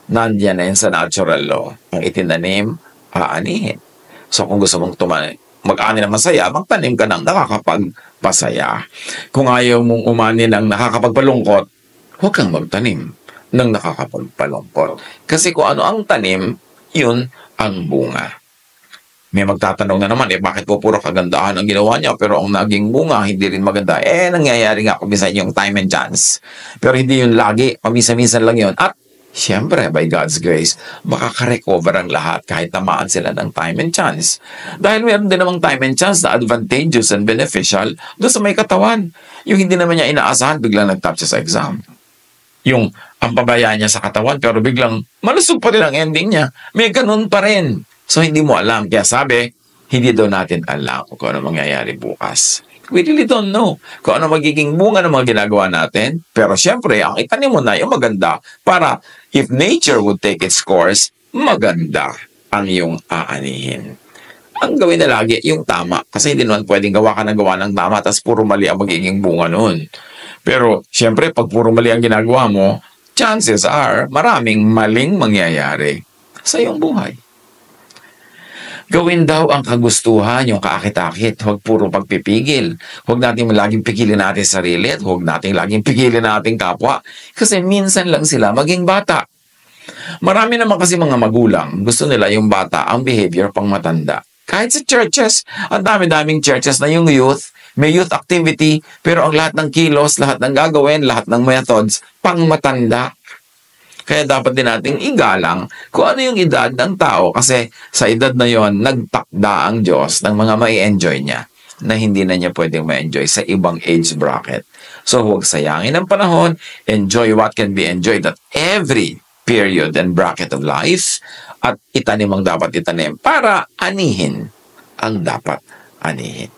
Nandiyan na yun sa natural law. Ang itinanim, aanihin. So kung gusto mong mag-ani ng masaya, magtanim ka ng nakakapagpasaya. Kung ayaw mong umani ng nakakapagpalungkot, huwag kang magtanim ng nakakapagpalungkot. Kasi kung ano ang tanim, yun ang bunga. May magtatanong na naman, bakit po puro kagandahan ang ginawa niya, pero ang naging bunga, hindi rin maganda. Nangyayari nga kuminsan yung time and chance. Pero hindi yun lagi, paminsan-minsan lang yun. At, siyempre, by God's grace, makaka-recover ang lahat kahit tamaan sila ng time and chance. Dahil meron din namang time and chance na advantageous and beneficial doon sa may katawan. Yung hindi naman niya inaasahan, biglang nag-top siya sa exam. Yung ang pabayaan niya sa katawan, pero biglang malusog pa rin ang ending niya. May ganun pa rin. So, hindi mo alam. Kaya sabi, hindi daw natin alam kung ano mangyayari bukas. We really don't know kung ano magiging bunga ng mga ginagawa natin. Pero syempre, ang itanim mo na yung maganda para if nature would take its course, maganda ang iyong aanihin. Ang gawin na lagi, yung tama. Kasi hindi naman pwedeng gawa ka ng tama tapos puro mali ang magiging bunga nun. Pero syempre, pag puro mali ang ginagawa mo, chances are maraming maling mangyayari sa iyong buhay. Gawin daw ang kagustuhan, yung kaakit-akit. Huwag puro pagpipigil. Huwag natin laging pigilin natin sarili at huwag natin laging pigilin natin kapwa. Kasi minsan lang sila maging bata. Marami naman kasi mga magulang, gusto nila yung bata ang behavior pang matanda. Kahit sa churches, ang dami-daming churches na yung youth, may youth activity, pero ang lahat ng kilos, lahat ng gagawin, lahat ng methods, pang matanda. Kaya dapat din nating igalang kung ano yung edad ng tao kasi sa edad na yon nagtakda ang Diyos ng mga mai-enjoy niya na hindi na niya pwedeng ma-enjoy sa ibang age bracket. So huwag sayangin ang panahon, enjoy what can be enjoyed at every period and bracket of life at itanim ang dapat itanim para anihin ang dapat anihin.